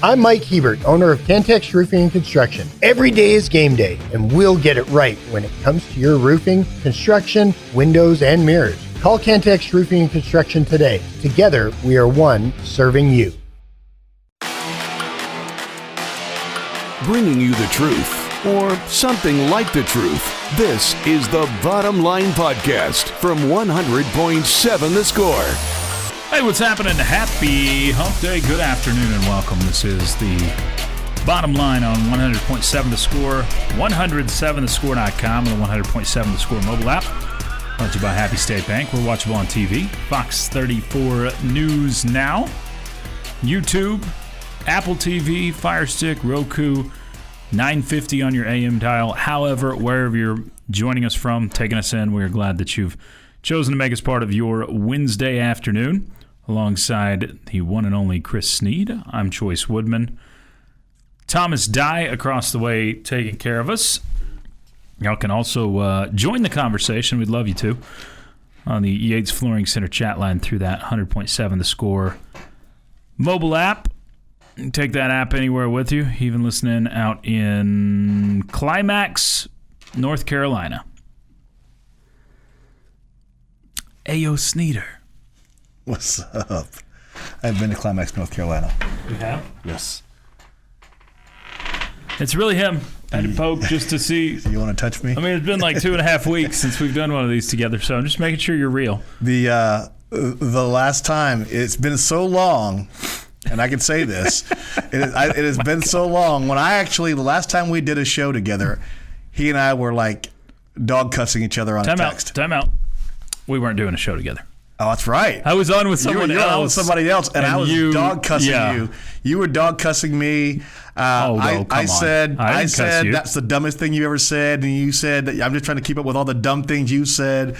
I'm Mike Hebert, owner of Cantex Roofing and Construction. Every day is game day, and we'll get it right when it comes to your roofing, construction, windows, and mirrors. Call Cantex Roofing and Construction today. Together, we are one serving you. Bringing you the truth, or something like the truth. This is the Bottom Line Podcast from 100.7 The Score. Hey, what's happening? Happy Hump Day. Good afternoon and welcome. This is the Bottom Line on 100.7 The Score, 107thescore.com, and the 100.7 The Score mobile app. Brought to you by Happy State Bank. We're watchable on TV, Fox 34 News Now, YouTube, Apple TV, Fire Stick, Roku, 950 on your AM dial. However, wherever you're joining us from, taking us in, we're glad that you've chosen to make us part of your Wednesday afternoon. Alongside the one and only Chris Snead, I'm Chois Woodman. Thomas Dye across the way taking care of us. Y'all can also join the conversation. We'd love you to on the Yates Flooring Center chat line through that 100.7 The Score mobile app. You can take that app anywhere with you, even listening out in Climax, North Carolina. Ayo Sneeder. What's up? I've been to Climax, North Carolina. You have? Yes. It's really him. I had to poke just to see. You want to touch me? I mean, it's been like 2.5 weeks since we've done one of these together, so I'm just making sure you're real. The last time, it's been so long, and I can say this, it has been so long. When the last time we did a show together, he and I were like dog cussing each other on text. Time out. We weren't doing a show together. Oh, that's right. I was on with someone else. On with somebody else, and I was dog cussing you. You were dog cussing me. I said that's the dumbest thing you ever said, and you said I'm just trying to keep up with all the dumb things you said.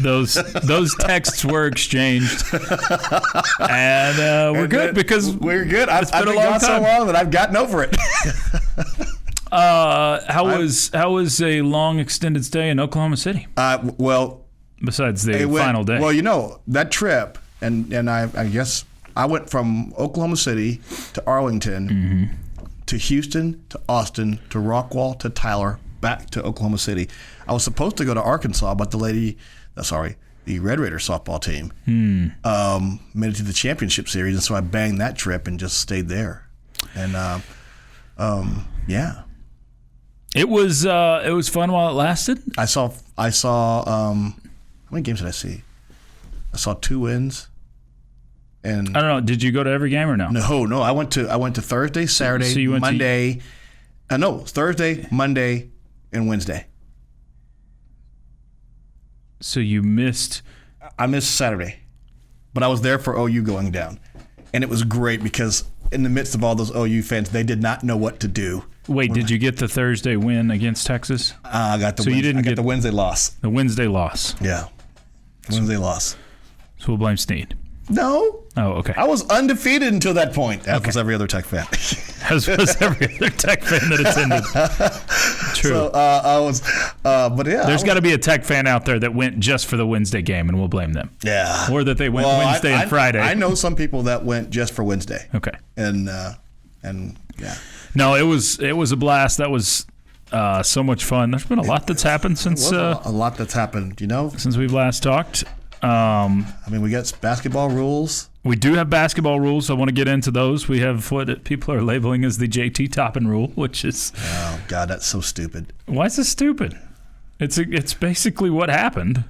Those texts were exchanged, and we're good because we're good. It's been a long time. So long that I've gotten over it. How was a long extended stay in Oklahoma City? Besides the final day. Well, that trip, and I guess I went from Oklahoma City to Arlington, to Houston, to Austin, to Rockwall, to Tyler, back to Oklahoma City. I was supposed to go to Arkansas, but the Red Raider softball team made it to the championship series, and so I banged that trip and just stayed there. And yeah. It was fun while it lasted. I saw how many games did I see? I saw 2 wins. And I don't know. Did you go to every game or no? No. I went to Thursday, Saturday, Monday. Thursday, Monday, and Wednesday. So you missed? I missed Saturday, but I was there for OU going down, and it was great because in the midst of all those OU fans, they did not know what to do. Wait, did you get the Thursday win against Texas? I got the. So you didn't get the Wednesday loss. The Wednesday loss. Yeah, Wednesday loss. So we'll blame Snead. No. Oh, okay. I was undefeated until that point. As was every other Tech fan. As was every other Tech fan that attended. True. So I was, but yeah. There's got to be a Tech fan out there that went just for the Wednesday game, and we'll blame them. Yeah. Or that they went Wednesday and Friday. I know some people that went just for Wednesday. Okay. And yeah. No, it was a blast. That was so much fun. There's been a lot that's happened since a lot that's happened, since we've last talked. We got basketball rules. We do have basketball rules. I want to get into those. We have what people are labeling as the JT Toppin rule, which is oh god, that's so stupid. Why is this stupid? It's basically what happened.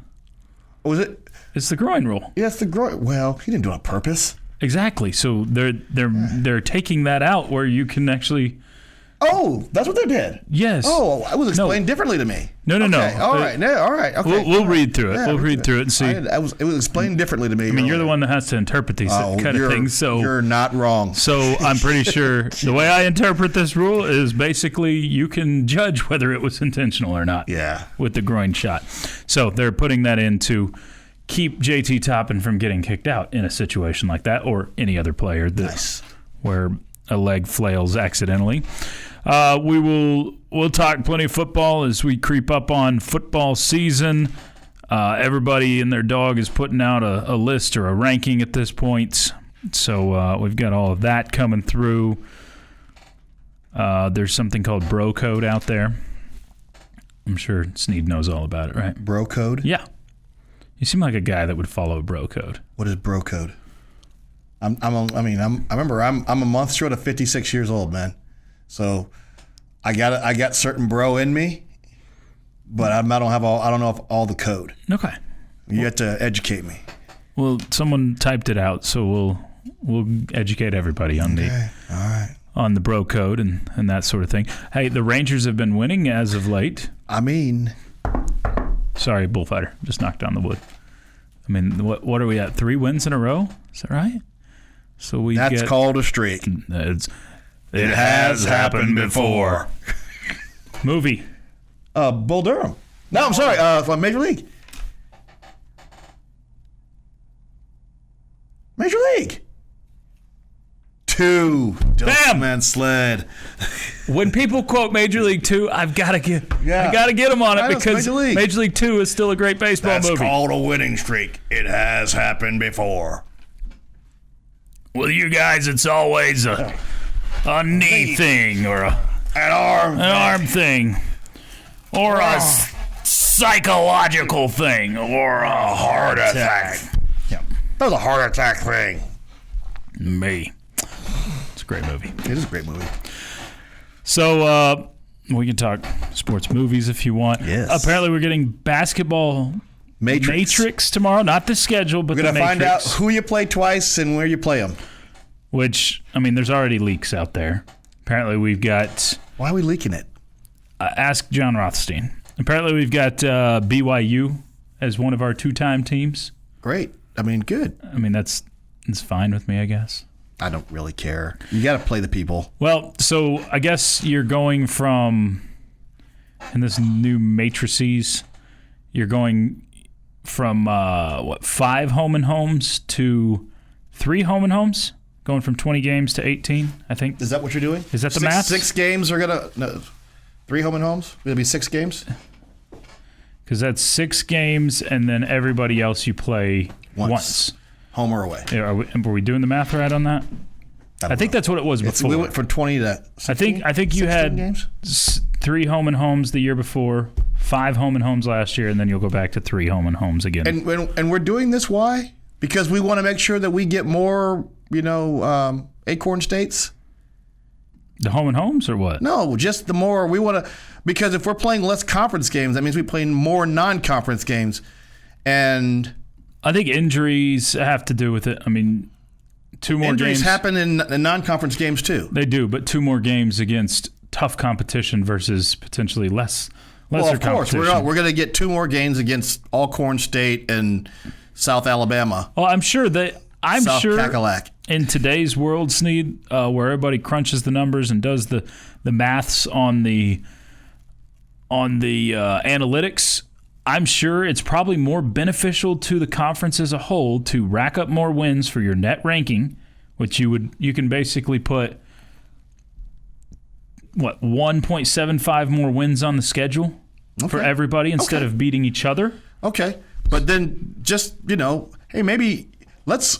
Was it? It's the groin rule. Yeah, it's the groin. Well, he didn't do it on purpose. Exactly. So they're taking that out where you can actually. Oh, that's what they did. Yes. Oh, it was explained differently to me. No. All right. Okay. We'll read through it. Yeah, we'll read through it and see. It was explained differently to me. I mean, you're the one that has to interpret these kind of things. So you're not wrong. So I'm pretty sure the way I interpret this rule is basically you can judge whether it was intentional or not. Yeah. With the groin shot. So they're putting that in to keep JT Toppin from getting kicked out in a situation like that, or any other player where a leg flails accidentally. We'll talk plenty of football as we creep up on football season. Everybody and their dog is putting out a list or a ranking at this point So we've got all of that coming through. There's something called Bro Code out there. I'm sure Snead knows all about it, right? Bro Code? Yeah. You seem like a guy that would follow Bro Code. What is Bro Code? I remember I'm a month short of 56 years old, man. So I got certain bro in me, but I don't know all the code. Okay. You have to educate me. Well, someone typed it out, so we'll educate everybody on all right. On the Bro Code and that sort of thing. Hey, the Rangers have been winning as of late. Sorry, Bullfighter. Just knocked down the wood. I mean, what are we at? 3 wins in a row? Is that right? So that's called a streak. It has happened before. Movie. Bull Durham. No, I'm sorry. From Major League. Major League. 2. Bam! Man sled. When people quote Major League 2, I gotta get them on it because Major League 2 is still a great baseball movie. That's called a winning streak. It has happened before. With you guys, it's always a knee thing or an arm thing or a psychological thing or a heart attack. Yeah, that was a heart attack thing. Me. It's a great movie. It is a great movie. So we can talk sports movies if you want. Yes. Apparently, we're getting basketball Matrix tomorrow. Not the schedule, but the Matrix. We're going to find out who you play twice and where you play them. Which, I mean, there's already leaks out there. Apparently, we've got... Why are we leaking it? Ask John Rothstein. Apparently, we've got BYU as one of our 2-time teams. Great. I mean, good. I mean, it's fine with me, I guess. I don't really care. You got to play the people. Well, so I guess you're going from... In this new matrices, you're going from, 5 home and homes to 3 home and homes? Going from 20 games to 18, I think. Is that what you're doing? Is that the math? 6 games are going to... No, 3 home and homes? It'll be 6 games? Because that's 6 games, and then everybody else you play once. Home or away. Yeah, were we doing the math right on that? I think that's what it was before. We went from 20 to 16? I think you had games? 3 home and homes the year before, 5 home and homes last year, and then you'll go back to 3 home and homes again. And we're doing this, why? Because we want to make sure that we get more, Acorn states? The home and homes or what? No, just the more we want to, because if we're playing less conference games, that means we're playing more non-conference games. And I think injuries have to do with it. I mean, 2 more injuries games happen in non-conference games too. They do, but 2 more games against tough competition versus potentially lesser competition. Well, of course, we're going to get 2 more games against Alcorn State and South Alabama. Well, I'm sure South Cackalack. In today's world, Snead, where everybody crunches the numbers and does the maths on the analytics, I'm sure it's probably more beneficial to the conference as a whole to rack up more wins for your net ranking, which you can basically put 1.75 more wins on the schedule for everybody instead of beating each other. Okay, but then just hey, maybe let's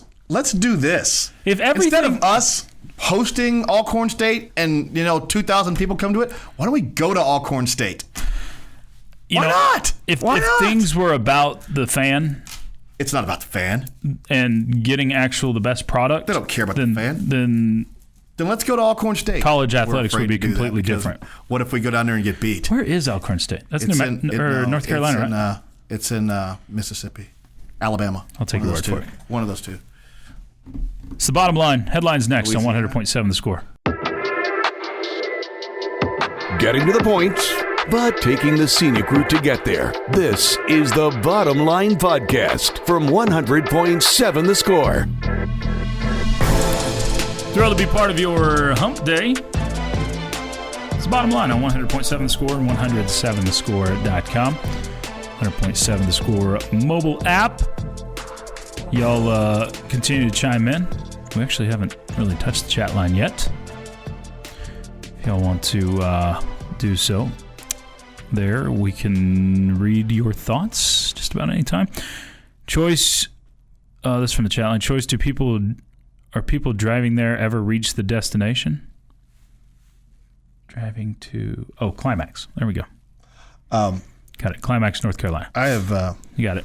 do this. Instead of us hosting Alcorn State and 2,000 people come to it, why don't we go to Alcorn State? Why not? If things were about the fan, it's not about the fan, and getting the best product. They don't care about the fan. Then let's go to Alcorn State. College athletics would be completely different. What if we go down there and get beat? Where is Alcorn State? That's North Carolina, right? It's in Mississippi, Alabama. I'll take your word for it. One of those 2. It's the bottom line. Headlines next on 100.7 The Score. Getting to the point, but taking the scenic route to get there. This is the Bottom Line Podcast from 100.7 The Score. Thrilled to be part of your hump day. It's the bottom line on 100.7 The Score and 107thescore.com. 100.7 The Score mobile app. Y'all continue to chime in. We actually haven't really touched the chat line yet. If y'all want to do so, there we can read your thoughts just about any time. Choice, that's from the chat line. Choice, do people Are people driving there ever reach the destination? Driving to Climax. There we go. Got it. Climax, North Carolina. I have. You got it.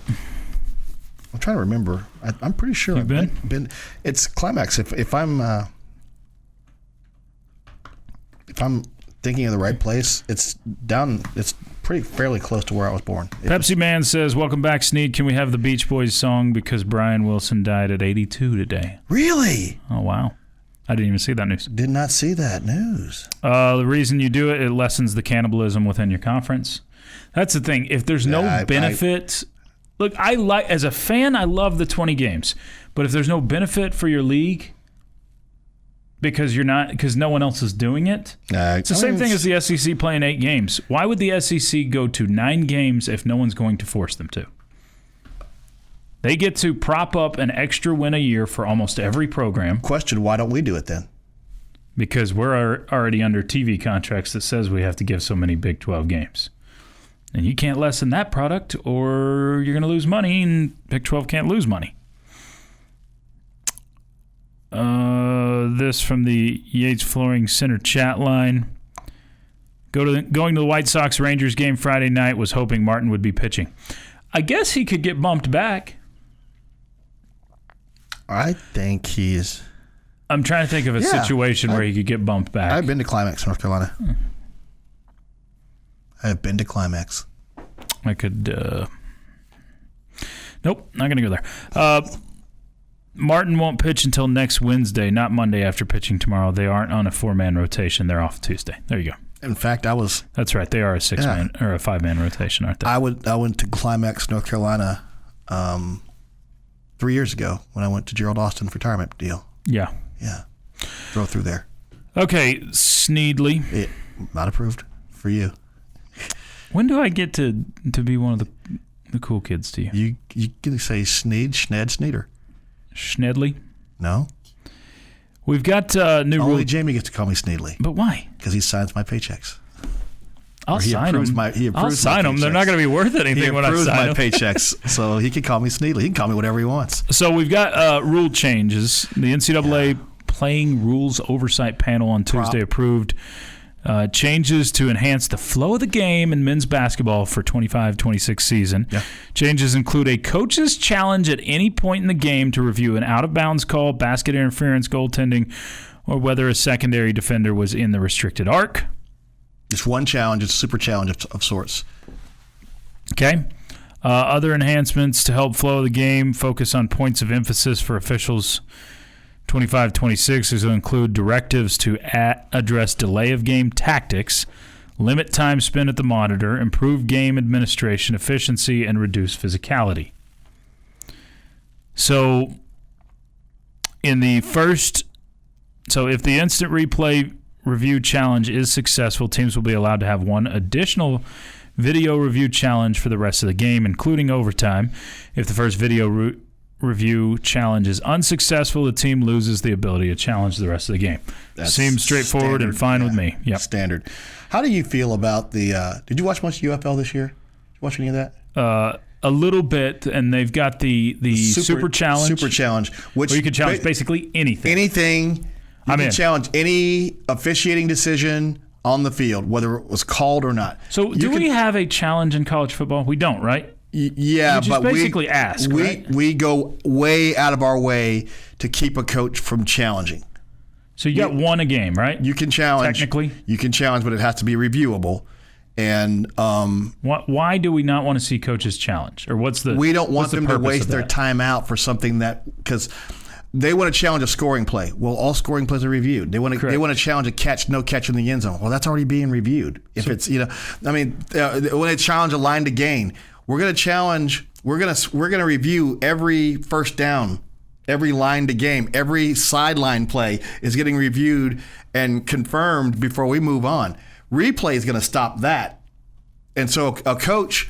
I'm trying to remember. I'm pretty sure You've been. It's Climax. If I'm thinking of the right place, it's down. It's fairly close to where I was born. Pepsi Man says, "Welcome back, Snead. Can we have the Beach Boys song because Brian Wilson died at 82 today?" Really? Oh wow. I didn't even see that news. Did not see that news. The reason you do it lessens the cannibalism within your conference. That's the thing. If there's no benefit, look, as a fan, I love the 20 games. But if there's no benefit for your league because no one else is doing it, it's the same thing as the SEC playing 8 games. Why would the SEC go to 9 games if no one's going to force them to? They get to prop up an extra win a year for almost every program. Question, why don't we do it then? Because we're already under TV contracts that says we have to give so many Big 12 games. And you can't lessen that product or you're going to lose money, and Big 12 can't lose money. This from the Yates Flooring Center chat line. Going to the White Sox-Rangers game Friday night, was hoping Martin would be pitching. I guess he could get bumped back. I think he's... I'm trying to think of a situation where he could get bumped back. I've been to Climax, North Carolina. I have been to Climax. I could... Nope, not going to go there. Martin won't pitch until next Wednesday, not Monday after pitching tomorrow. They aren't on a 4-man rotation. They're off Tuesday. There you go. In fact, I was... That's right. They are a 6-man or a 5-man rotation, aren't they? I went to Climax, North Carolina 3 years ago when I went to Gerald Austin's retirement deal. Yeah. Yeah. Drove through there. Okay, Sneadley. Not approved for you. When do I get to be one of the cool kids to you? You can say Snead, Schned, Sneeder. Schnedley? No. We've got new Only rules. Jamie gets to call me Sneadley. But why? Because he signs my paychecks. I'll sign them. I'll sign them. They're not going to be worth anything when I sign them. He approves my paychecks, so he can call me Sneadley. He can call me whatever he wants. So we've got rule changes. The NCAA Playing Rules Oversight Panel on Tuesday approved changes to enhance the flow of the game in men's basketball for 25-26 season. Yeah. Changes include a coach's challenge at any point in the game to review an out-of-bounds call, basket interference, goaltending, or whether a secondary defender was in the restricted arc. It's one challenge. It's a super challenge of sorts. Okay. Other enhancements to help flow the game focus on points of emphasis for officials 25-26 is to include directives to address delay of game tactics, limit time spent at the monitor, improve game administration efficiency, and reduce physicality. So if the instant replay review challenge is successful, teams will be allowed to have one additional video review challenge for the rest of the game, including overtime. If the first video review challenge is unsuccessful, the team loses the ability to challenge the rest of the game. That seems straightforward and fine with me. Yep. Standard. How do you feel about the did you watch much UFL this year? Did you watch any of that? A little bit, and they've got the super challenge. Super challenge, which you can challenge basically anything. Anything. You can challenge any officiating decision on the field, whether it was called or not. So we have a challenge in college football? We don't, right? Yeah, but basically ask, right? We go way out of our way to keep a coach from challenging. So you got one a game, right? You can challenge. Technically? You can challenge, but it has to be reviewable. And why do we not want to see coaches challenge? Or we don't want them to waste their time out for something because they want to challenge a scoring play. Well, all scoring plays are reviewed. They want to challenge a catch, no catch in the end zone. Well, that's already being reviewed. If when they challenge a line to gain, we're going to challenge. We're going to review every first down, every line to game, every sideline play is getting reviewed and confirmed before we move on. Replay is going to stop that, and so a coach,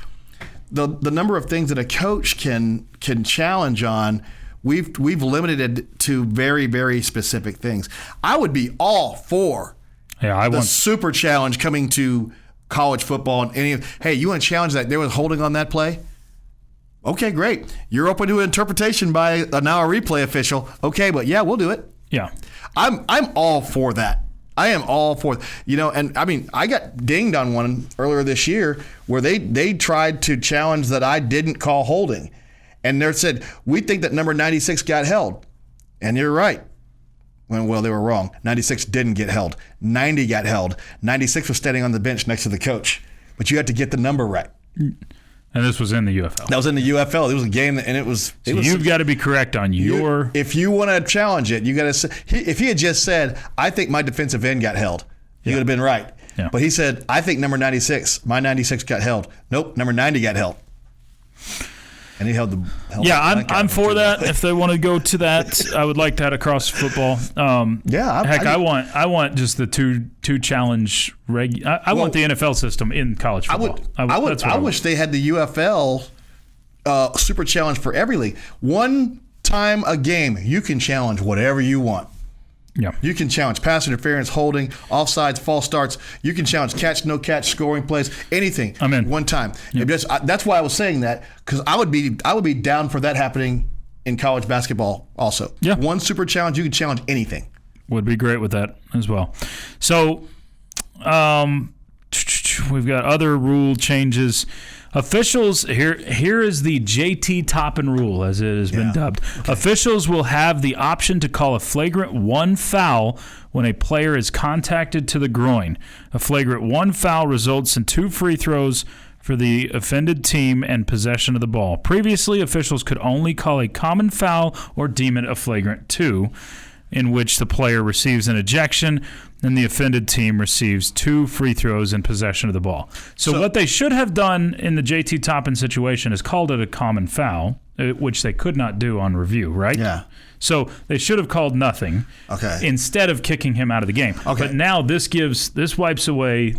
the number of things that a coach can challenge on. We've limited it to very, very specific things. I would be all for the super challenge coming to college football and hey, you want to challenge that? There was holding on that play. Okay, great. You're open to interpretation by now a replay official. Okay, but yeah, we'll do it. Yeah. I'm all for that. I am all for, and I mean, I got dinged on one earlier this year where they tried to challenge that I didn't call holding. And they said, we think that number 96 got held. And you're right. Well, they were wrong. 96 didn't get held. 90 got held. 96 was standing on the bench next to the coach. But you had to get the number right. And this was in the UFL. That was in the UFL. It was a game, and it was. You've got to be correct on your. If you want to challenge it, you got to. If he had just said, "I think my defensive end got held," he would have been right. Yeah. But he said, "I think number 96, my 96 got held." Nope, number 90 got held. And he held the. I'm for that. If they want to go to that, I would like that across football. I want just the two challenge I want the NFL system in college football. I wish they had the UFL Super Challenge for every league. One time a game, you can challenge whatever you want. Yeah. You can challenge pass interference, holding, offsides, false starts. You can challenge catch, no catch, scoring plays, anything. I'm in. One time. Yep. That's why I was saying that, because I would be down for that happening in college basketball also. Yeah. One super challenge, you can challenge anything. Would be great with that as well. So we've got other rule changes. Officials, here is the JT Toppin rule, as it has been dubbed. Okay. Officials will have the option to call a flagrant 1 foul when a player is contacted to the groin. A flagrant 1 foul results in 2 free throws for the offended team and possession of the ball. Previously, officials could only call a common foul or deem it a flagrant 2, in which the player receives an ejection and the offended team receives 2 free throws and possession of the ball. So what they should have done in the JT Toppin situation is called it a common foul, which they could not do on review, right? Yeah. So they should have called nothing instead of kicking him out of the game. Okay. But now this wipes away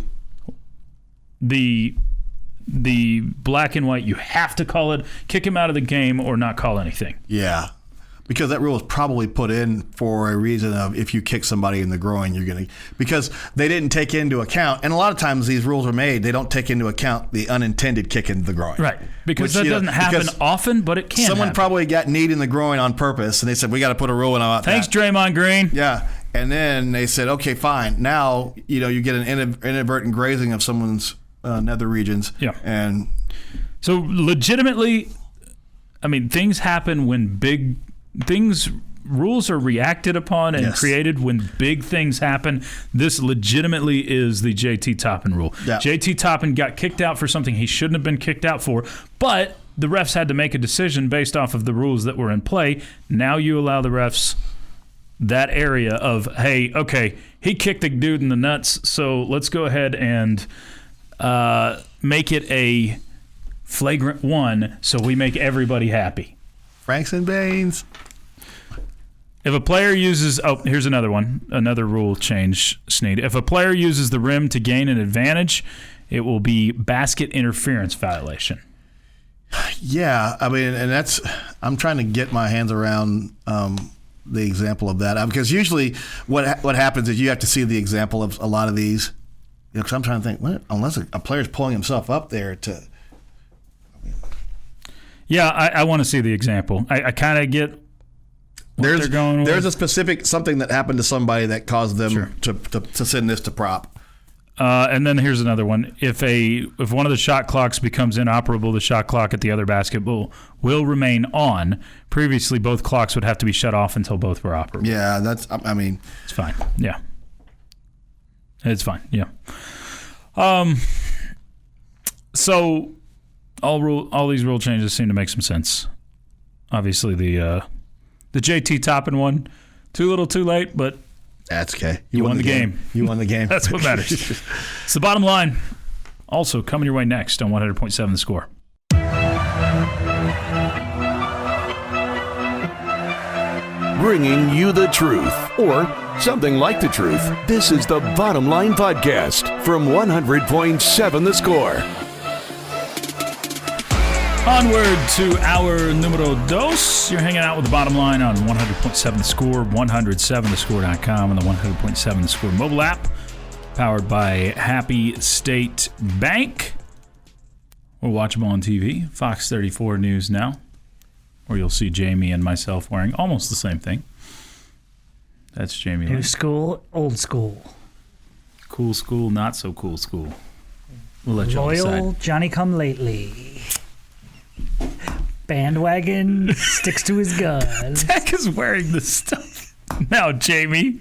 the black and white. You have to call it, kick him out of the game or not call anything. Yeah. Because that rule is probably put in for a reason of if you kick somebody in the groin, you're going to – because they didn't take into account – and a lot of times these rules are made, they don't take into account the unintended kick in the groin. Right. Because that doesn't happen often, but it can Someone happen. probably got kneed in the groin on purpose, and they said, we got to put a rule in about that. Thanks, Draymond Green. Yeah. And then they said, okay, fine. Now, you get an inadvertent grazing of someone's nether regions. Yeah. And so legitimately, I mean, things happen when rules are reacted upon and created when big things happen. This legitimately is the JT Toppin rule. Yeah. JT Toppin got kicked out for something he shouldn't have been kicked out for, but the refs had to make a decision based off of the rules that were in play. Now you allow the refs that area of, hey, okay, he kicked the dude in the nuts, so let's go ahead and make it a flagrant 1 so we make everybody happy. Franks and Baines. If a player uses here's another one, another rule change, Snead. If a player uses the rim to gain an advantage, it will be basket interference violation. Yeah, I mean, and that's I'm trying to get my hands around the example of that, because usually what happens is you have to see the example of a lot of these. Because I'm trying to think, unless a player's pulling himself up there to. Yeah, I want to see the example. I kind of get. There's a specific something that happened to somebody that caused them to send this to prop. And then here's another one. If one of the shot clocks becomes inoperable, the shot clock at the other basket will remain on. Previously, both clocks would have to be shut off until both were operable. Yeah, it's fine. Yeah, it's fine. Yeah. So all these rule changes seem to make some sense. Obviously, the JT Toppin one, too little, too late, but that's okay. You won the game. You won the game. That's what matters. It's the bottom line. Also coming your way next on 100.7 The Score. Bringing you the truth, or something like the truth. This is the Bottom Line Podcast from 100.7 The Score. Onward to our numero dos. You're hanging out with the Bottom Line on 100.7 The Score, 107thescore.com, and the 100.7 The Score mobile app, powered by Happy State Bank. or watch them on TV. Fox 34 News now, where you'll see Jamie and myself wearing almost the same thing. That's Jamie. New school, old school. Cool school, not so cool school. We'll let you Loyal decide. Johnny come lately. Bandwagon sticks to his guns. Tech is wearing this stuff now, Jamie.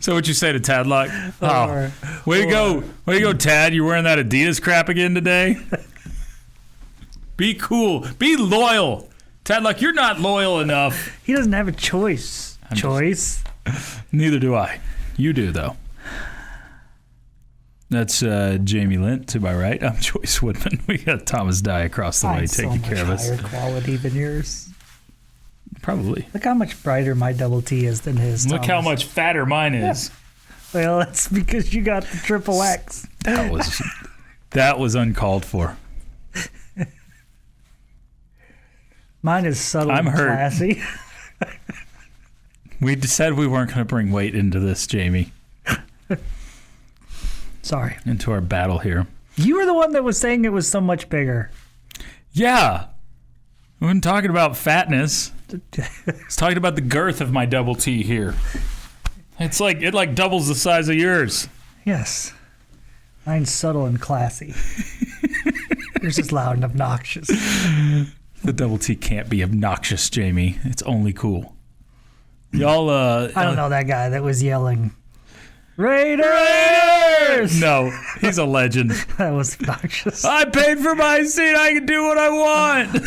So what you say to Tadlock? Way to go, Tad. You're wearing that Adidas crap again today? Be cool. Be loyal. Tadlock, you're not loyal enough. He doesn't have a choice. Neither do I. You do, though. That's Jamie Lent to my right. I'm Chois Woodman. We got Thomas Dye across the way taking care of us. Higher quality than yours. Probably. Look how much brighter my double T is than his. Look how much fatter mine is. Yeah. Well, that's because you got the triple X. That was uncalled for. Mine is subtle and classy. We said we weren't going to bring weight into this, Jamie. Sorry. Into our battle here. You were the one that was saying it was so much bigger. Yeah. We weren't talking about fatness. I was talking about the girth of my double T here. It doubles the size of yours. Yes. Mine's subtle and classy. Yours is loud and obnoxious. The double T can't be obnoxious, Jamie. It's only cool. Y'all, I don't know that guy that was yelling, Raiders! No, he's a legend. That was obnoxious. I paid for my seat. I can do what I want.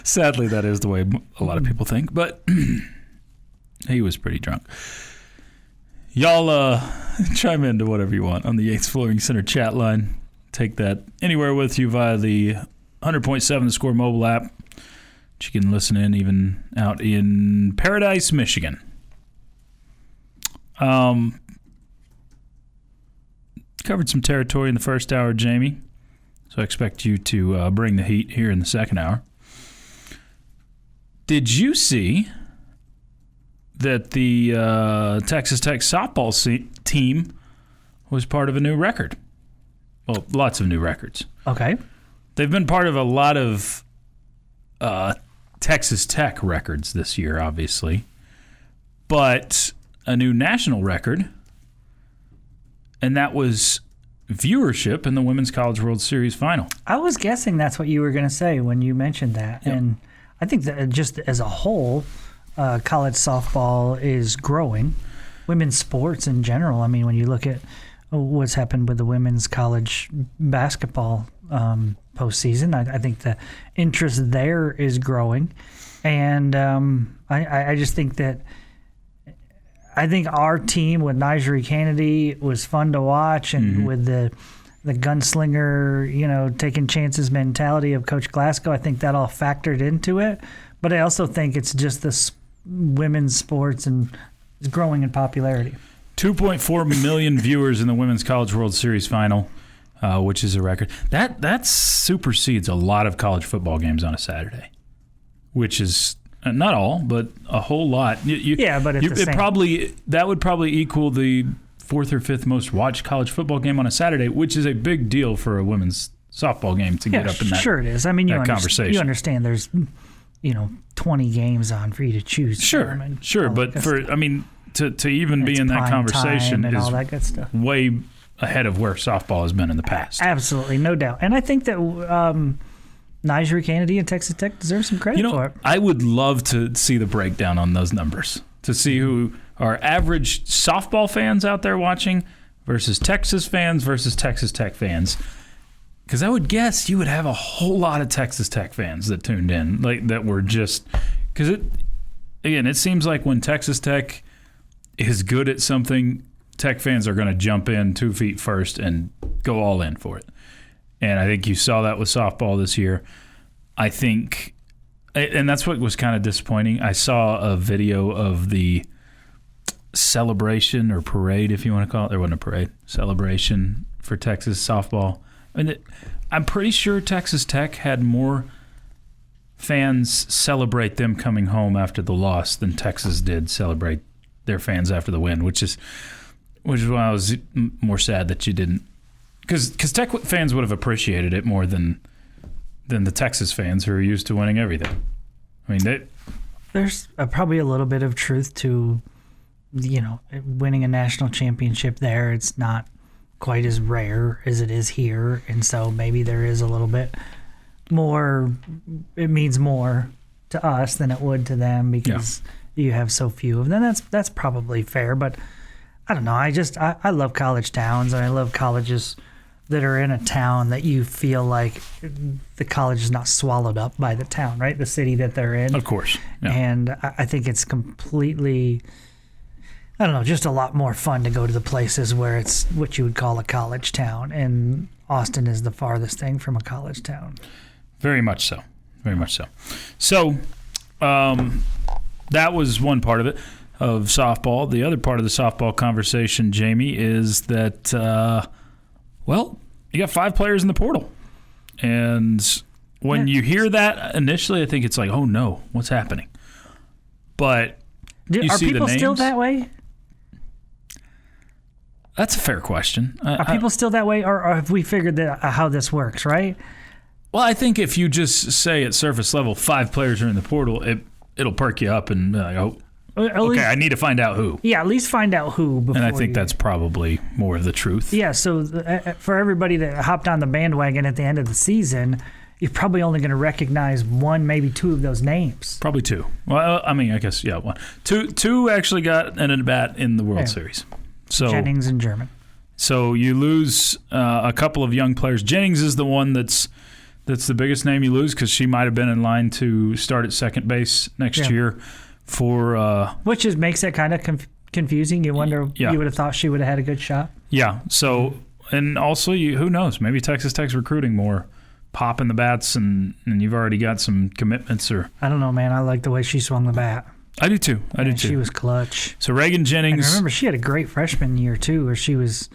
Sadly, that is the way a lot of people think, but he was pretty drunk. Y'all chime into whatever you want on the Yates Flooring Center chat line. Take that anywhere with you via the 100.7 The Score mobile app. You can listen in even out in Paradise, Michigan. Covered some territory in the first hour, Jamie. So I expect you to bring the heat here in the second hour. Did you see that the Texas Tech softball team was part of a new record? Well, lots of new records. Okay. They've been part of a lot of Texas Tech records this year, obviously. But a new national record, and that was viewership in the Women's College World Series final. I was guessing that's what you were going to say when you mentioned that. Yep. And I think that just as a whole, college softball is growing. Women's sports in general. I mean, when you look at what's happened with the women's college basketball postseason, I think the interest there is growing. And I just think that our team with Nigeri Kennedy was fun to watch, and with the gunslinger, taking chances mentality of Coach Glasgow, I think that all factored into it. But I also think it's just this women's sports and it's growing in popularity. 2.4 million viewers in the Women's College World Series final, which is a record. That supersedes a lot of college football games on a Saturday, which is not all, but a whole lot. But that would probably equal the fourth or fifth most watched college football game on a Saturday, which is a big deal for a women's softball game to get up in that. Sure it is. I mean, conversation. You understand there's 20 games on for you to choose. Sure, but to even be in that conversation and is all that good stuff. Way ahead of where softball has been in the past. Absolutely, no doubt. And I think that Nigeri Kennedy and Texas Tech deserve some credit for it. I would love to see the breakdown on those numbers, to see who are average softball fans out there watching versus Texas fans versus Texas Tech fans. Because I would guess you would have a whole lot of Texas Tech fans that tuned in, that were just – because it seems like when Texas Tech is good at something, Tech fans are going to jump in 2 feet first and go all in for it. And I think you saw that with softball this year. I think – and that's what was kind of disappointing. I saw a video of the celebration or parade, if you want to call it. There wasn't a parade. Celebration for Texas softball. And I'm pretty sure Texas Tech had more fans celebrate them coming home after the loss than Texas did celebrate their fans after the win, which is why I was more sad that you didn't. Because Tech fans would have appreciated it more than than the Texas fans who are used to winning everything. I mean, there's probably a little bit of truth to, winning a national championship there. It's not quite as rare as it is here, and so maybe there is a little bit more. It means more to us than it would to them because you have so few of them. That's probably fair, but I don't know. I love college towns, and I love colleges that are in a town that you feel like the college is not swallowed up by the town, right? The city that they're in. Of course. Yeah. And I think it's completely, I don't know, just a lot more fun to go to the places where it's what you would call a college town. And Austin is the farthest thing from a college town. Very much so. Very much so. So that was one part of it, of softball. The other part of the softball conversation, Jamie, is that, you got 5 players in the portal. And when you hear that initially, I think it's like, oh, no, what's happening? But you are see people the names. Still that way? That's a fair question. Are people still that way, or have we figured that how this works, right? Well, I think if you just say at surface level 5 players are in the portal, it'll perk you up and okay, I need to find out who. Yeah, at least find out who before. And I think that's probably more of the truth. Yeah, so for everybody that hopped on the bandwagon at the end of the season, you're probably only going to recognize 1, maybe 2 of those names. Probably 2. Well, I mean, I guess, 1. Two actually got an at-bat in the World Series. So Jennings and German. So you lose a couple of young players. Jennings is the one that's the biggest name you lose because she might have been in line to start at second base next year. Which makes it kind of confusing. You wonder, you would have thought she would have had a good shot. Yeah. So, and also, who knows? Maybe Texas Tech's recruiting more pop in the bats, and you've already got some commitments. Or I don't know, man. I like the way she swung the bat. I do too. She was clutch. So Reagan Jennings. And remember, she had a great freshman year too, where she was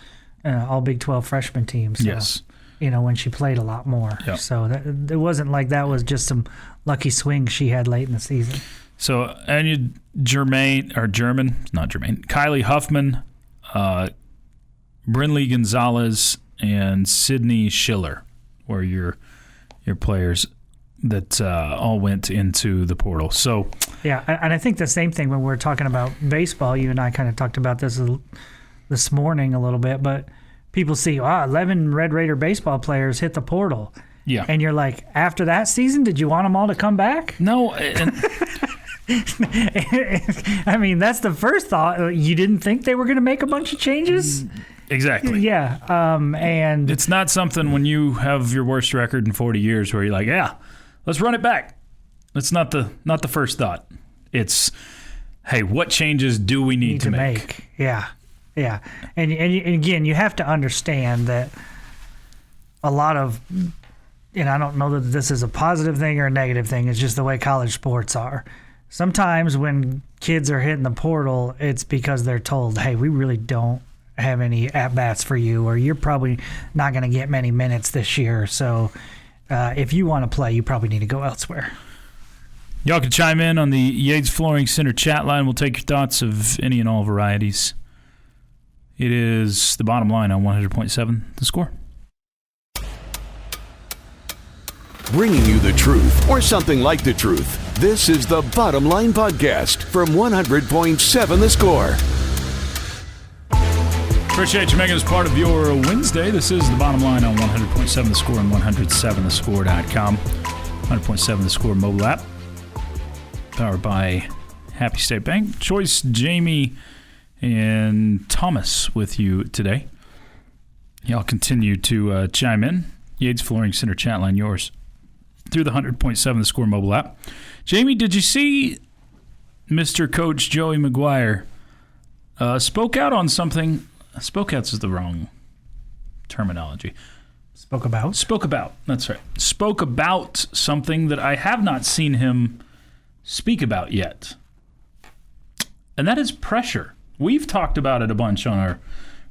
all Big 12 freshman team. So, yes. When she played a lot more. Yep. So it wasn't like that was just some lucky swing she had late in the season. So Anya Kylie Huffman, Brinley Gonzalez, and Sydney Schiller were your players that all went into the portal. So yeah, and I think the same thing when we're talking about baseball. You and I kind of talked about this morning a little bit, but people see 11 Red Raider baseball players hit the portal. Yeah, and you're like, after that season, did you want them all to come back? No. I mean, that's the first thought. You didn't think they were going to make a bunch of changes? Exactly. Yeah. And it's not something when you have your worst record in 40 years where you're like, let's run it back. That's not the first thought. It's, hey, what changes do we need to make? Yeah. Yeah. And again, you have to understand that a lot of, and I don't know that this is a positive thing or a negative thing, it's just the way college sports are. Sometimes when kids are hitting the portal, it's because they're told, hey, we really don't have any at-bats for you, or you're probably not going to get many minutes this year. So if you want to play, you probably need to go elsewhere. Y'all can chime in on the Yates Flooring Center chat line. We'll take your thoughts of any and all varieties. It is the bottom line on 100.7 The Score. Bringing you the truth, or something like the truth. This is the Bottom Line Podcast from 100.7 The Score. Appreciate you making us part of your Wednesday. This is the Bottom Line on 100.7 The Score and 107thescore.com. 100.7 The Score mobile app. Powered by Happy State Bank. Choice, Jamie, and Thomas with you today. Y'all continue to chime in. Yates Flooring Center chat line, yours, through the 100.7 The Score mobile app. Jamie, did you see Mr. Coach Joey McGuire spoke out on something? Spoke out is the wrong terminology. Spoke about? Spoke about, that's right. Spoke about something that I have not seen him speak about yet. And that is pressure. We've talked about it a bunch on our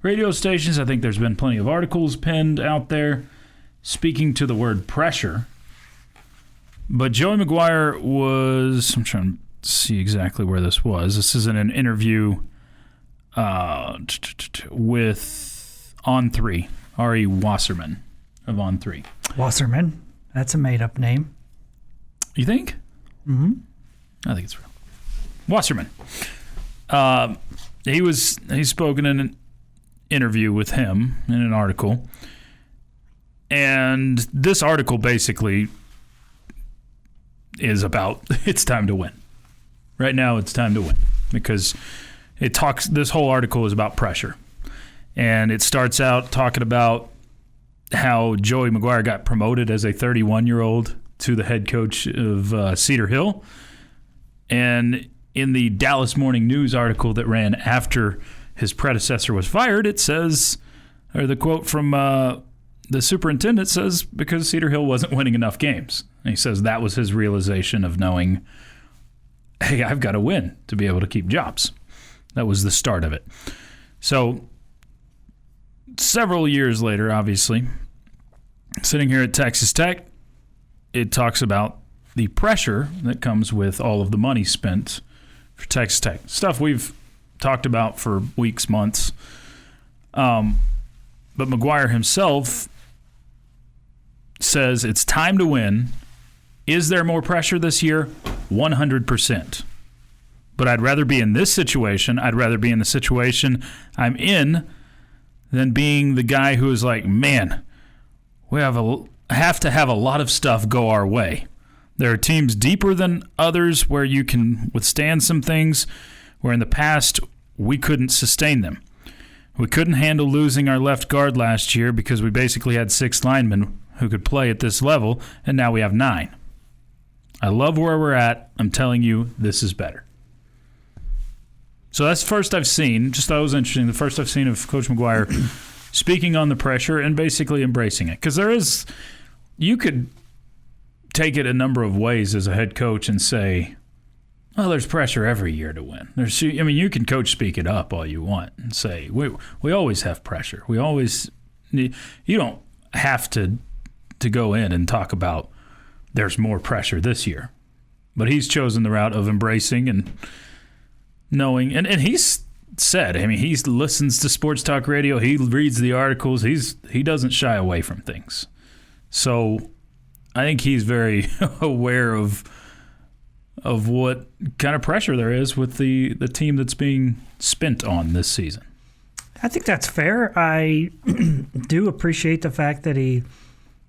radio stations. I think there's been plenty of articles penned out there speaking to the word pressure. But Joey McGuire was, I'm trying to see exactly where this was. This is in an interview with On3, Ari Wasserman of On3. Wasserman? That's a made-up name. You think? Mm-hmm. I think it's real. Wasserman. He spoke in an interview with him in an article. And this article basically is about it's time to win. Right now it's time to win because this whole article is about pressure. And it starts out talking about how Joey McGuire got promoted as a 31-year-old to the head coach of Cedar Hill. And in the Dallas Morning News article that ran after his predecessor was fired, it says, or the quote from the superintendent says, because Cedar Hill wasn't winning enough games. And he says that was his realization of knowing, hey, I've got to win to be able to keep jobs. That was the start of it. So several years later, obviously, sitting here at Texas Tech, it talks about the pressure that comes with all of the money spent for Texas Tech. Stuff we've talked about for weeks, months. But McGuire himself says it's time to win. Is there more pressure this year? 100%. But I'd rather be in this situation. I'd rather be in the situation I'm in than being the guy who is like, man, we have to have a lot of stuff go our way. There are teams deeper than others where you can withstand some things where in the past we couldn't sustain them. We couldn't handle losing our left guard last year because we basically had 6 linemen who could play at this level, and now we have 9. I love where we're at. I'm telling you, this is better. So that's the first I've seen. Just thought it was interesting. The first I've seen of Coach McGuire speaking on the pressure and basically embracing it. Because you could take it a number of ways as a head coach and say, well, there's pressure every year to win. You can coach speak it up all you want and say, we always have pressure. You don't have to go in and talk about there's more pressure this year. But he's chosen the route of embracing and knowing, and he's said, he listens to sports talk radio, he reads the articles, he doesn't shy away from things. So I think he's very aware of what kind of pressure there is with the team that's being spent on this season. I think that's fair. I do appreciate the fact that he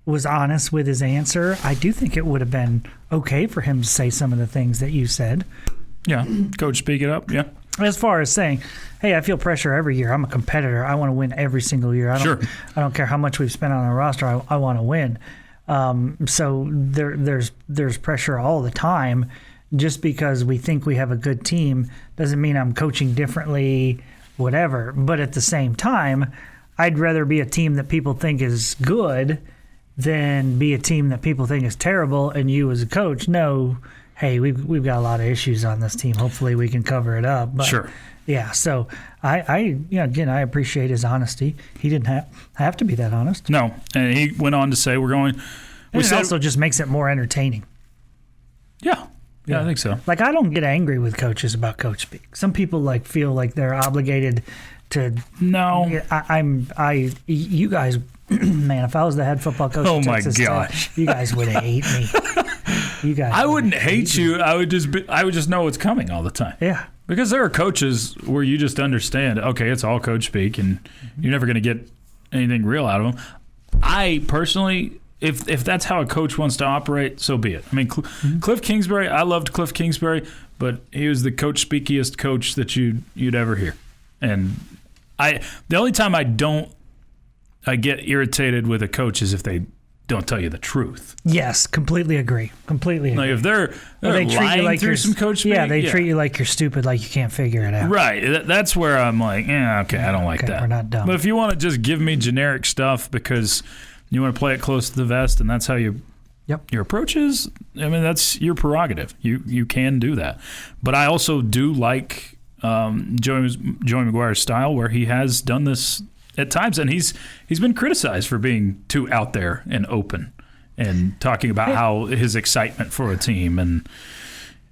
was honest with his answer. I do think it would have been okay for him to say some of the things that you said. Yeah, coach, speak it up, yeah. As far as saying, hey, I feel pressure every year. I'm a competitor. I want to win every single year. I don't care how much we've spent on our roster. I want to win. So there's pressure all the time. Just because we think we have a good team doesn't mean I'm coaching differently, whatever. But at the same time, I'd rather be a team that people think is good than be a team that people think is terrible. And you as a coach know, hey, we've got a lot of issues on this team. Hopefully we can cover it up. But, sure. Yeah. So I I appreciate his honesty. He didn't have to be that honest. No, and he went on to say it also just makes it more entertaining. Yeah. Yeah, I think so. Like, I don't get angry with coaches about coach speak. Some people feel like they're obligated to. No, you guys, man. If I was the head football coach, oh of my Texas gosh, Tech, you guys would hate me. You guys. I wouldn't hate you. I would just know it's coming all the time. Yeah. Because there are coaches where you just understand. Okay, it's all coach speak, and you're never going to get anything real out of them. I personally. If that's how a coach wants to operate, so be it. Cliff Kingsbury, I loved Cliff Kingsbury, but he was the coach-speakiest coach that you'd ever hear. And the only time I get irritated with a coach is if they don't tell you the truth. Yes, completely agree. Like if they're lying through some coach speak. Yeah, they treat you like you're stupid, like you can't figure it out. Right. That's where I'm like, okay, I don't like that. We're not dumb. But if you want to just give me generic stuff because you want to play it close to the vest, and that's how your approach is. That's your prerogative. You can do that. But I also do like Joey McGuire's style, where he has done this at times, and he's been criticized for being too out there and open and talking about how his excitement for a team and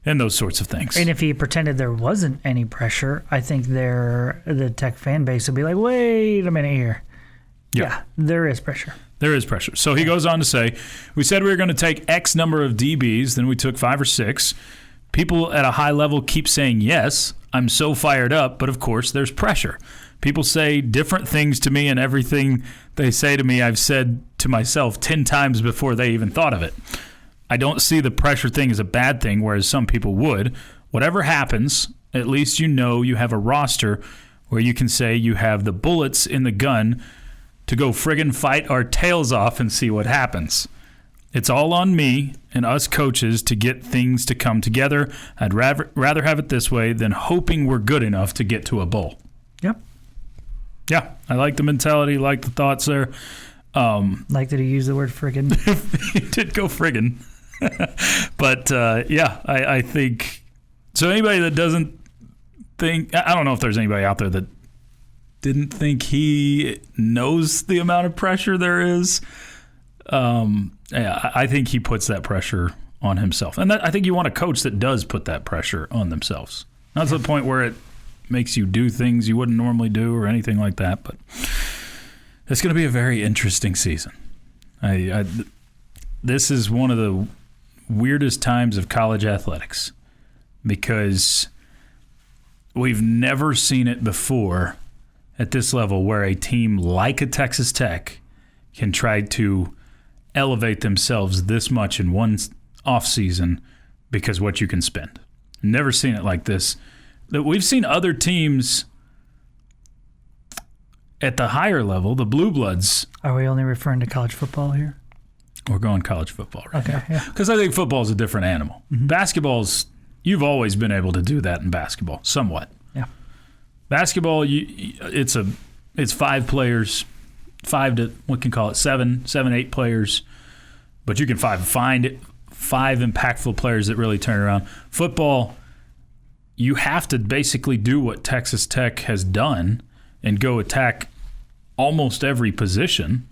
those sorts of things. And if he pretended there wasn't any pressure, I think the Tech fan base would be like, wait a minute here. Yeah, there is pressure. There is pressure. So he goes on to say, we said we were going to take X number of DBs, then we took 5 or 6. People at a high level keep saying yes. I'm so fired up, but of course there's pressure. People say different things to me, and everything they say to me I've said to myself 10 times before they even thought of it. I don't see the pressure thing as a bad thing, whereas some people would. Whatever happens, at least you know you have a roster where you can say you have the bullets in the gun to go friggin' fight our tails off and see what happens. It's all on me and us coaches to get things to come together. I'd rather have it this way than hoping we're good enough to get to a bowl. Yep. Yeah, I like the mentality, like the thoughts there. Like that he used the word friggin'. He did go friggin'. But, I think – so anybody that doesn't think – I don't know if there's anybody out there that didn't think he knows the amount of pressure there is. I think he puts that pressure on himself. And I think you want a coach that does put that pressure on themselves. Not to the point where it makes you do things you wouldn't normally do or anything like that. But it's going to be a very interesting season. This is one of the weirdest times of college athletics because we've never seen it before at this level where a team like a Texas Tech can try to elevate themselves this much in one offseason because what you can spend. Never seen it like this. We've seen other teams at the higher level, the Blue Bloods. Are we only referring to college football here? We're going college football right now. Yeah. Because I think football is a different animal. Mm-hmm. Basketball's, you've always been able to do that in basketball, somewhat. Yeah. Basketball, it's 5 players. 5 to, we can call it 7, 8 players, but you can find 5 impactful players that really turn around. Football, you have to basically do what Texas Tech has done and go attack almost every position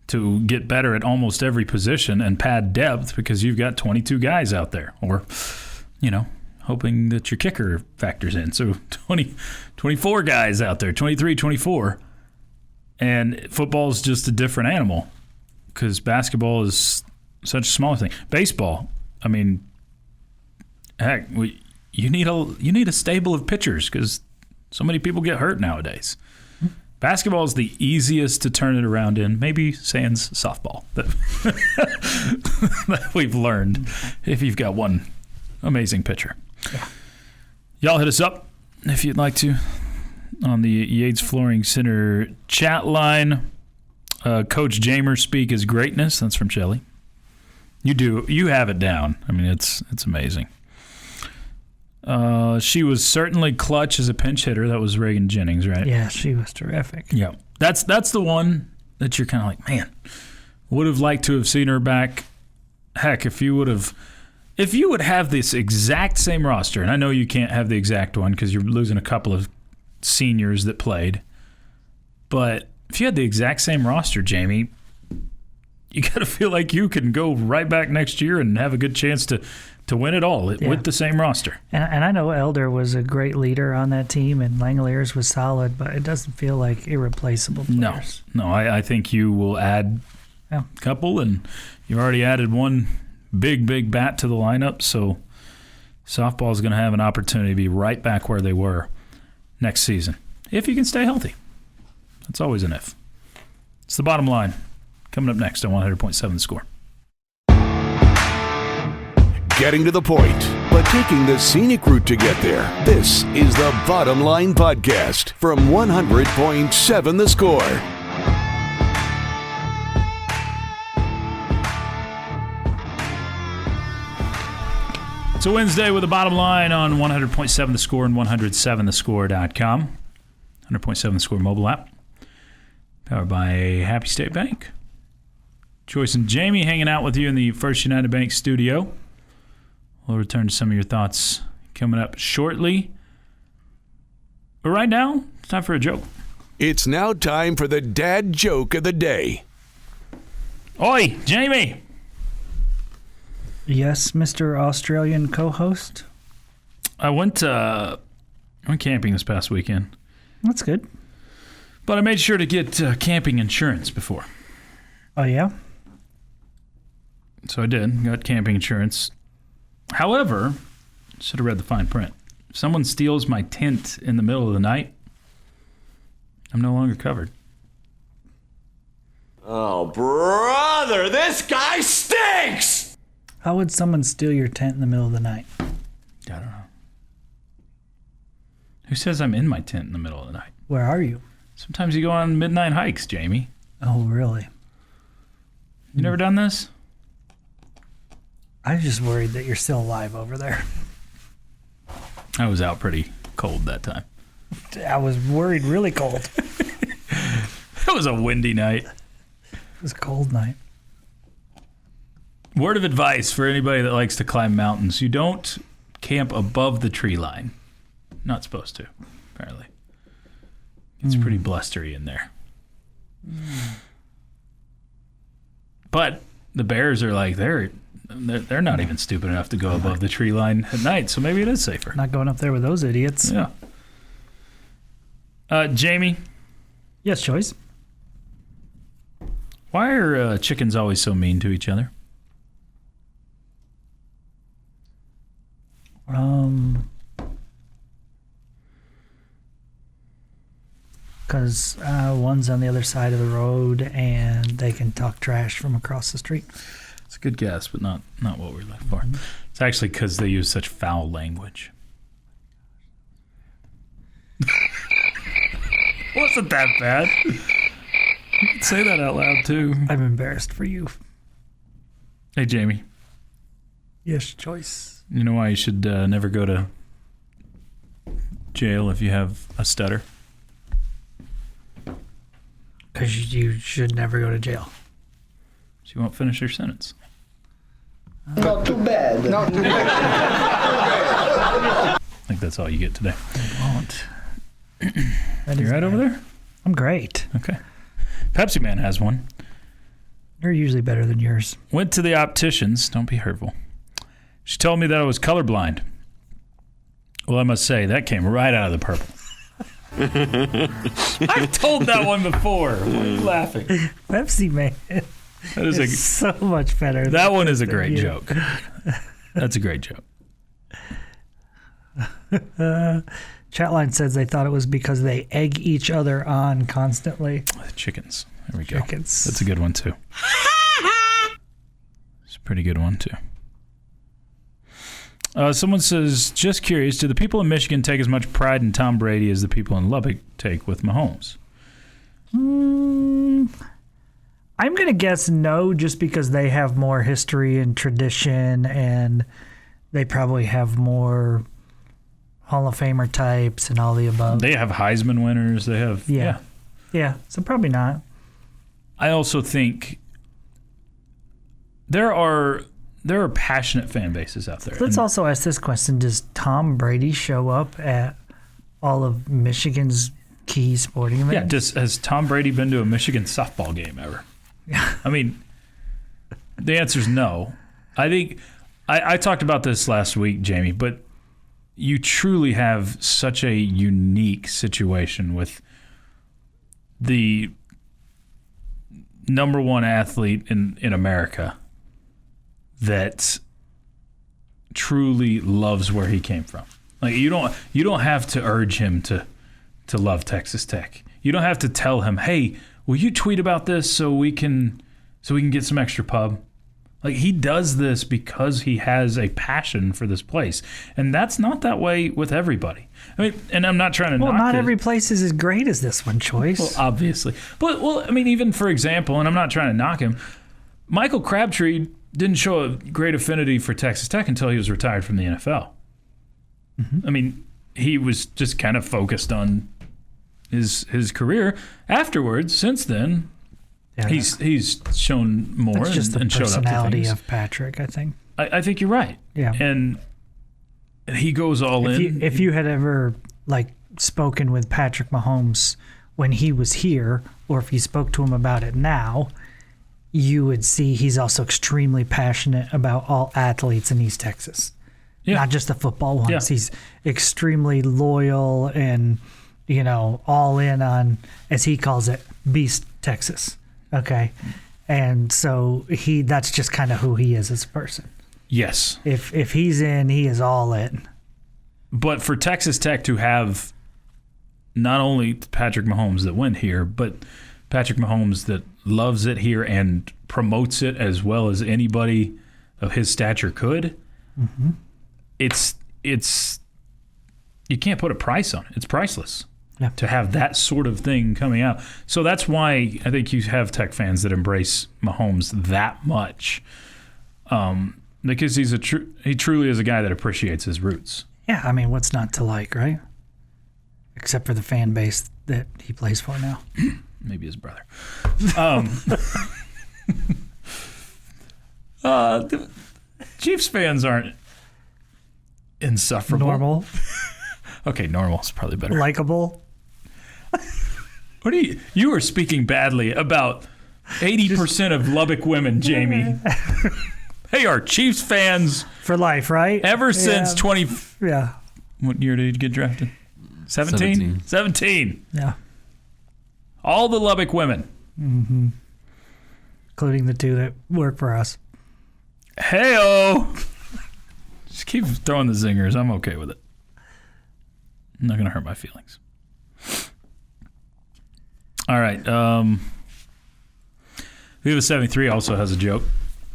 to get better at almost every position and pad depth because you've got 22 guys out there, or, hoping that your kicker factors in. So 24 guys out there, 23, 24. And football is just a different animal because basketball is such a small thing. Baseball, I mean, heck, you need a stable of pitchers because so many people get hurt nowadays. Basketball is the easiest to turn it around in, maybe sans softball that we've learned if you've got one amazing pitcher. Yeah. Y'all hit us up if you'd like to on the Yates Flooring Center chat line. Coach Jamer speak his greatness. That's from Shelley. You have it down. I mean, it's amazing. She was certainly clutch as a pinch hitter. That was Reagan Jennings, right? Yeah, she was terrific. Yeah, that's the one that you're kind of like, man, would have liked to have seen her back. Heck, if you would have this exact same roster, and I know you can't have the exact one because you're losing a couple of seniors that played, but if you had the exact same roster, Jamie, you got to feel like you can go right back next year and have a good chance to win it all with the same roster. And I know Elder was a great leader on that team, and Langoliers was solid, but it doesn't feel like irreplaceable players. No, I think you will add a couple, and you've already added one big bat to the lineup, so softball is going to have an opportunity to be right back where they were next season, if you can stay healthy. That's always an if. It's the bottom line. Coming up next on 100.7 The Score. Getting to the point, but taking the scenic route to get there. This is the Bottom Line Podcast from 100.7 The Score. It's a Wednesday with the Bottom Line on 100.7 The Score and 107thescore.com. 100.7 The Score mobile app. Powered by Happy State Bank. Choice and Jamie hanging out with you in the First United Bank studio. We'll return to some of your thoughts coming up shortly. But right now, it's time for a joke. It's now time for the dad joke of the day. Oi, Jamie! Yes, Mr. Australian co-host? I went camping this past weekend. That's good. But I made sure to get camping insurance before. Oh, yeah? So I did. Got camping insurance. However, should have read the fine print. If someone steals my tent in the middle of the night, I'm no longer covered. Oh, brother, this guy stinks! How would someone steal your tent in the middle of the night? I don't know. Who says I'm in my tent in the middle of the night? Where are you? Sometimes you go on midnight hikes, Jamie. Oh, really? You never done this? I was just worried that you're still alive over there. I was out pretty cold that time. I was worried really cold. It was a windy night. It was a cold night. Word of advice for anybody that likes to climb mountains. You don't camp above the tree line. Not supposed to, apparently. It's pretty blustery in there. But the bears are like, they're not even stupid enough to go above the tree line at night, so maybe it is safer. Not going up there with those idiots. Yeah. Jamie, Yes, Choice. why are chickens always so mean to each other? Because one's on the other side of the road and they can talk trash from across the street. It's a good guess, but not what we're looking for. It's actually because they use such foul language. Wasn't that bad? You can say that out loud, too. I'm embarrassed for you. Hey, Jamie, Yes, Choice. you know why you should never go to jail if you have a stutter? Because you should never go to jail. So you won't finish your sentence. Not too bad. I think that's all you get today. I won't. You right over there? I'm great. Okay. Pepsi Man has one. They're usually better than yours. Went to the opticians. Don't be hurtful. She told me that I was colorblind. Well, I must say, that came right out of the purple. I've told that one before. Why are you laughing? Pepsi Man That is is so much better. that one is a great you. joke. That's a great joke. Chatline says they thought it was because they egg each other on constantly. Chickens. There we go. Chickens. That's a good one, too. It's a pretty good one, too. Someone says, just curious, do the people in Michigan take as much pride in Tom Brady as the people in Lubbock take with Mahomes? I'm going to guess no, just because they have more history and tradition, and they probably have more Hall of Famer types and all the above. They have Heisman winners. They have... Yeah, so probably not. I also think there are passionate fan bases out there. Let's And also ask this question. Does Tom Brady show up at all of Michigan's key sporting events? has Tom Brady been to a Michigan softball game ever? I mean, the answer is no. I think I talked about this last week, Jamie, but you truly have such a unique situation with the number one athlete in America that truly loves where he came from. Like you don't have to urge him to love Texas Tech. You don't have to tell him, "Hey, will you tweet about this so we can get some extra pub?" Like he does this because he has a passion for this place, and that's not that way with everybody. I mean, and I'm not trying to. Well, knock not it. every place is as great as this one, Choice. Well, obviously, but I mean, even for example, and I'm not trying to knock him, Michael Crabtree didn't show a great affinity for Texas Tech until he was retired from the NFL. Mm-hmm. I mean, he was just kind of focused on his career. Afterwards, since then, Yeah, he's shown more that's just the and showed up to personality things. of Patrick, I think. I think you're right. Yeah. And he goes all in. If you had ever spoken with Patrick Mahomes when he was here, or if you spoke to him about it now, you would see he's also extremely passionate about all athletes in East Texas. Yeah. Not just the football ones. Yeah. He's extremely loyal and, all in on, as he calls it, Beast Texas. Okay. And so that's just kind of who he is as a person. Yes. If he's in, he is all in. But for Texas Tech to have not only Patrick Mahomes that went here, but Patrick Mahomes that loves it here and promotes it as well as anybody of his stature could, it's you can't put a price on it. It's priceless. Yeah. To have that sort of thing coming out. So that's why I think you have Tech fans that embrace Mahomes that much, because he truly is a guy that appreciates his roots. Yeah, I mean, what's not to like, right? Except for the fan base that he plays for now. Maybe his brother. The Chiefs fans aren't insufferable. Normal. Okay, normal is probably better. Likeable. What you were speaking badly about 80% of Lubbock women, Jamie. They are Chiefs fans For life, right? ever since 20. Yeah. What year did he get drafted? 17? 17. Yeah. All the Lubbock women. Including the two that work for us. Hey-o. Just keep throwing the zingers. I'm okay with it. I'm not going to hurt my feelings. All right. Viva 73 also has a joke.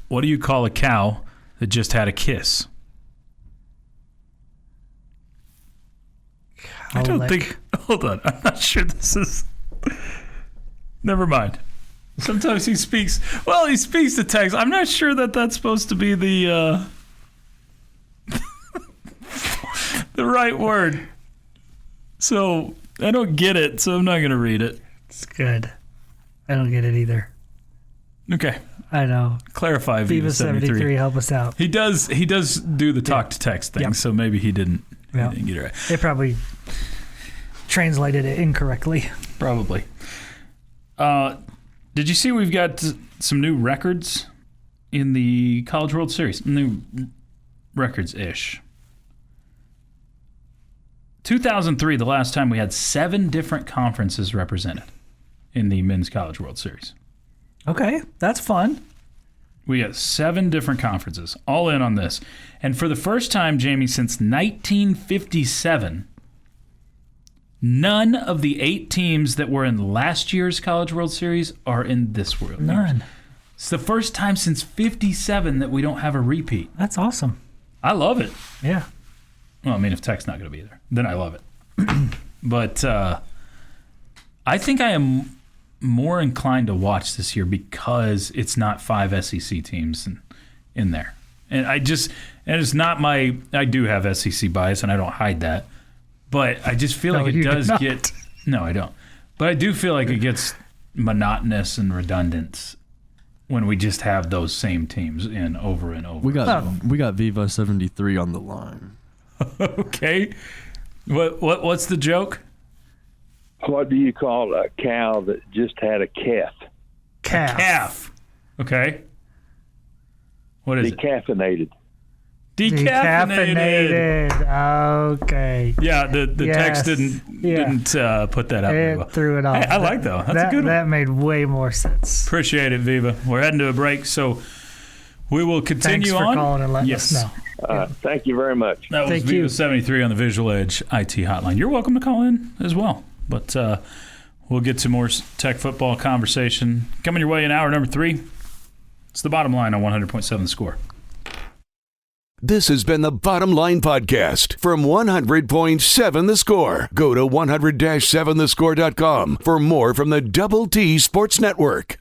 What do you call a cow that just had a kiss? I don't think... Hold on. I'm not sure this is... Never mind. Sometimes he speaks... Well, he speaks to text. I'm not sure that that's supposed to be the the right word. So, I don't get it, so I'm not going to read it. It's good. I don't get it either. Okay. I know. Clarify, Viva 73, help us out. He does do the talk to text thing, so maybe he didn't get it right. They probably translated it incorrectly. Probably. Did you see we've got some new records in the College World Series? New records-ish. 2003, the last time we had 7 different conferences represented in the Men's College World Series. Okay, that's fun. We got 7 different conferences, all in on this. And for the first time, Jamie, since 1957, none of the 8 teams that were in last year's College World Series are in this World Series. None. It's the first time since 57 that we don't have a repeat. That's awesome. I love it. Yeah. Well, I mean, if Tech's not going to be there, then I love it. But I think I am more inclined to watch this year because it's not 5 SEC teams in there. And it's not I do have SEC bias and I don't hide that. But I just feel like it does get... No, I don't. But I do feel like it gets monotonous and redundant when we just have those same teams in over and over. We got Viva 73 on the line. Okay. What's the joke? What do you call a cow that just had a calf? Calf. Okay. What is it? Decaffeinated. Decaffeinated. Okay. Yeah, the text didn't put that out very well. It threw it off. Hey, I like that. That's a good one. That made way more sense. Appreciate it, Viva. We're heading to a break, so we will continue Thanks for on. calling and letting us know. Thank you very much. That was Thank Viva you. 73 on the Visual Edge IT hotline. You're welcome to call in as well. But we'll get to more Tech football conversation. Coming your way in hour number 3. It's the Bottom Line on 100.7 The Score. This has been the Bottom Line Podcast from 100.7 The Score. Go to 100-7thescore.com for more from the Double T Sports Network.